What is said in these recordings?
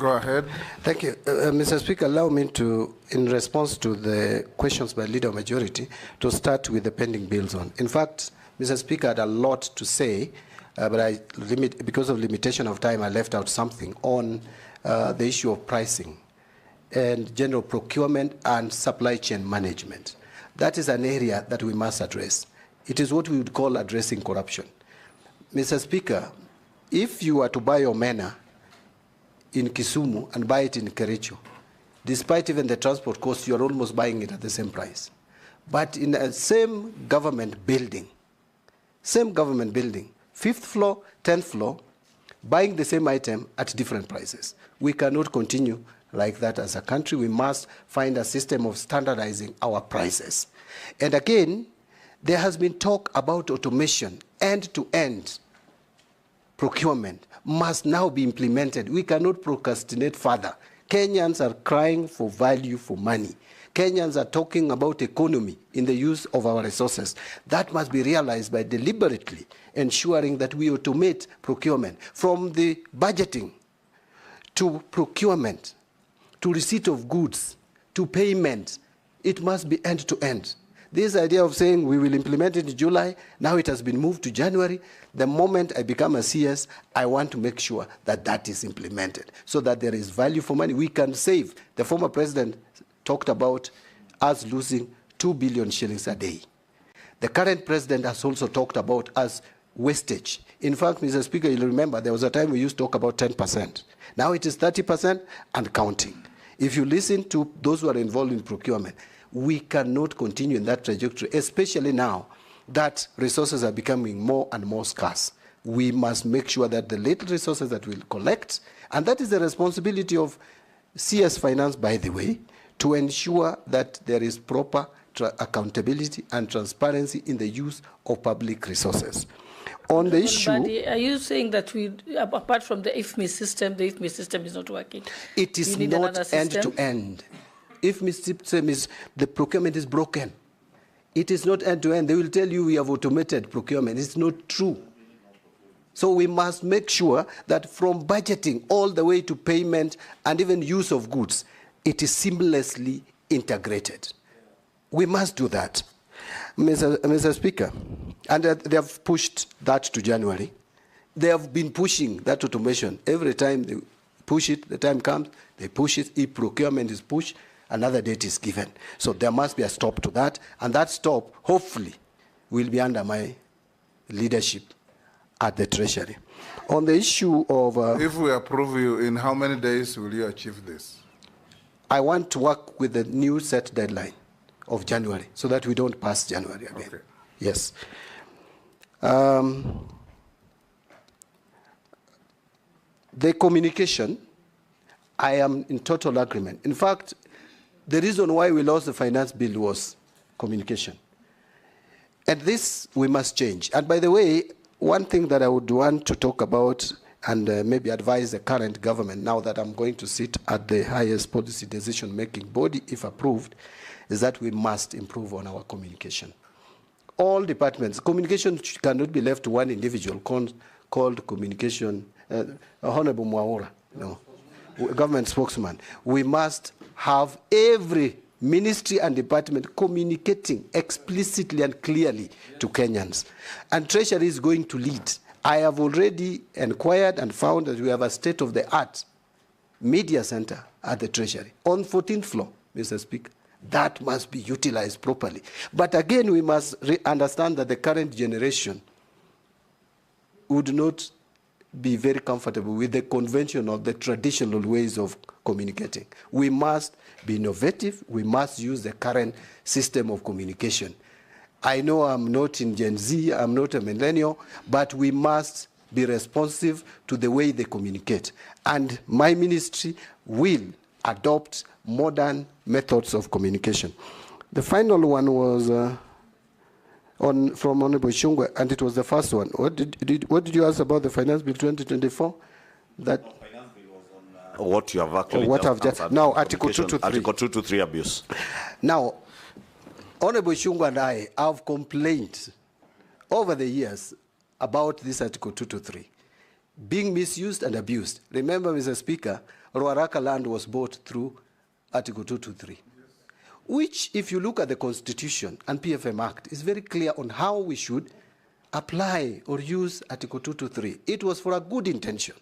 go ahead. Thank you. Mr. Speaker, allow me to, in response to the questions by Leader of Majority, to start with the pending bills on. In fact, Mr. Speaker had a lot to say, but because of limitation of time, I left out something on the issue of pricing and general procurement and supply chain management. That is an area that we must address. It is what we would call addressing corruption. Mr. Speaker, if you are to buy omena in Kisumu and buy it in Kericho, despite even the transport cost, you are almost buying it at the same price. But in the same government building, 5th floor, 10th floor, buying the same item at different prices. We cannot continue like that as a country. We must find a system of standardizing our prices. And again, there has been talk about automation, end-to-end procurement must now be implemented. We cannot procrastinate further. Kenyans are crying for value for money. Kenyans are talking about economy in the use of our resources. That must be realized by deliberately ensuring that we automate procurement from the budgeting to procurement, to receipt of goods, to payment. It must be end-to-end. This idea of saying we will implement it in July, now it has been moved to January. The moment I become a CS, I want to make sure that that is implemented so that there is value for money. We can save. The former president talked about us losing 2 billion shillings a day. The current president has also talked about us wastage. In fact, Mr. Speaker, you'll remember there was a time we used to talk about 10%. Now it is 30% and counting. If you listen to those who are involved in procurement, we cannot continue in that trajectory, especially now that resources are becoming more and more scarce. We must make sure that the little resources that we'll collect, and that is the responsibility of CS Finance, by the way, to ensure that there is proper accountability and transparency in the use of public resources. On the issue... Are you saying that we, apart from the IFMI system is not working? It is not end-to-end. IFMI system is, the procurement is broken. It is not end-to-end. They will tell you we have automated procurement. It's not true. So we must make sure that from budgeting all the way to payment and even use of goods, it is seamlessly integrated. We must do that. Mr. Speaker, and they have pushed that to January. They have been pushing that automation. Every time they push it, the time comes, they push it. If procurement is pushed, another date is given. So there must be a stop to that, and that stop, hopefully, will be under my leadership at the Treasury. On the issue of... if we approve you, in how many days will you achieve this? I want to work with the new set deadline of January so that we don't pass January again. Okay. Yes. The communication, I am in total agreement. In fact, the reason why we lost the finance bill was communication. And this we must change. And by the way, one thing that I would want to talk about and maybe advise the current government, now that I'm going to sit at the highest policy decision-making body, if approved, is that we must improve on our communication. All departments, communication cannot be left to one individual called communication, Honorable Mwaura, no, government spokesman. We must have every ministry and department communicating explicitly and clearly to Kenyans. And Treasury is going to lead. I have already inquired and found that we have a state-of-the-art media center at the Treasury on 14th floor, Mr. Speaker. That must be utilized properly. But again, we must understand that the current generation would not be very comfortable with the conventional of the traditional ways of communicating. We must be innovative. We must use the current system of communication. I know I'm not in Gen Z, I'm not a millennial, but we must be responsive to the way they communicate. And my ministry will adopt modern methods of communication. The final one was from Honorable Shungwe, and it was the first one. What did you ask about the Finance Bill 2024? That Finance Bill was on what you have actually what I've just now Article 2 to 3. Article 2 to 3 abuse. Now, Honorable Shungwe and I have complained over the years about this Article 2 to 3 being misused and abused. Remember, Mr. Speaker, Ruaraka land was bought through Article 223, which, if you look at the Constitution and PFM Act, is very clear on how we should apply or use Article 223. It was for a good intention,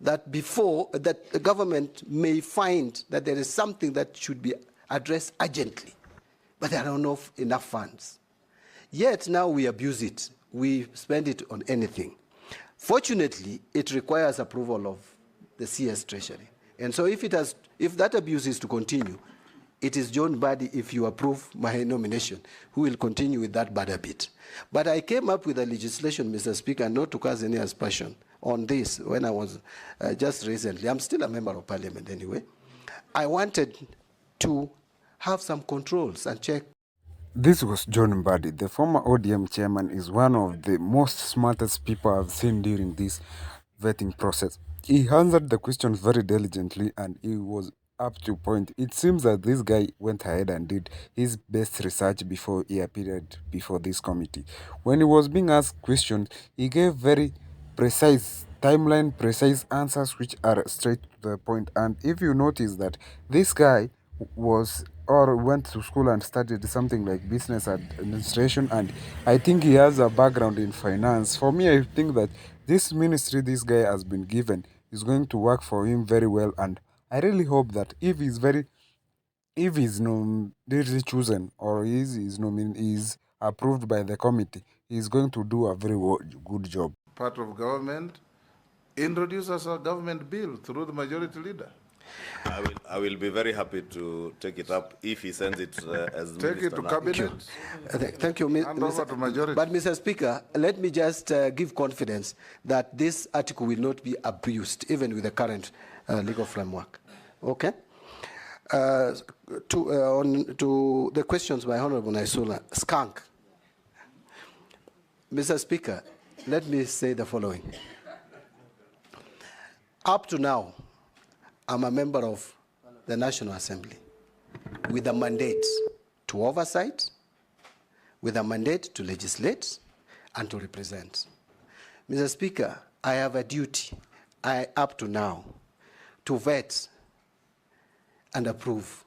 that before that the government may find that there is something that should be addressed urgently, but there are not enough funds. Yet now we abuse it. We spend it on anything. Fortunately, it requires approval of the CS Treasury. And so if that abuse is to continue, it is John Badi, if you approve my nomination, who will continue with that bad habit. But I came up with a legislation, Mr. Speaker, not to cause any aspersion on this when I was just recently. I'm still a member of parliament anyway. I wanted to have some controls and check. This was John Mbadi. The former ODM chairman is one of the most smartest people I've seen during this vetting process. He answered the questions very diligently and he was up to point. It seems that this guy went ahead and did his best research before he appeared before this committee. When he was being asked questions, he gave very precise timeline, precise answers which are straight to the point. And if you notice that this guy was or went to school and studied something like business administration, and I think he has a background in finance. For me, I think that this ministry this guy has been given is going to work for him very well, and I really hope that if he's chosen or is approved by the committee, he's going to do a very good job. Part of government, introduce us a government bill through the majority leader. I will be very happy to take it up if he sends it as Take it to cabinet. Thank you, Hand over to majority. But Mr. Speaker, let me just give confidence that this article will not be abused, even with the current legal framework. Okay? To the questions by Honorable Naisula, skunk. Mr. Speaker, let me say the following. Up to now, I'm a member of the National Assembly with a mandate to oversight, with a mandate to legislate and to represent. Mr. Speaker, I have a duty, up to now, to vet and approve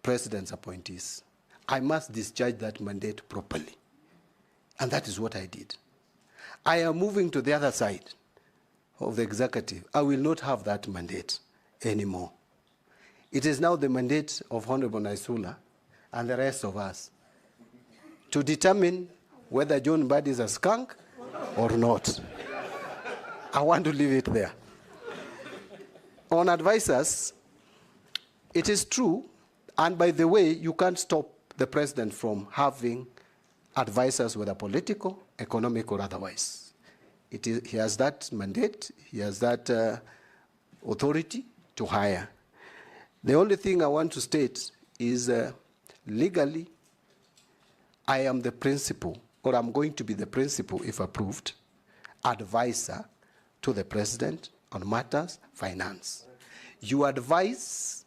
President's appointees. I must discharge that mandate properly. And that is what I did. I am moving to the other side of the executive. I will not have that mandate anymore. It is now the mandate of Honorable Naisula and the rest of us to determine whether John Mbadi is a skunk or not. I want to leave it there. On advisors, it is true, and by the way, you can't stop the president from having advisors, whether political, economic, or otherwise. He has that mandate, he has that authority to hire. The only thing I want to state is legally, I am the principal, or I'm going to be the principal, if approved, advisor to the president on matters finance. You advise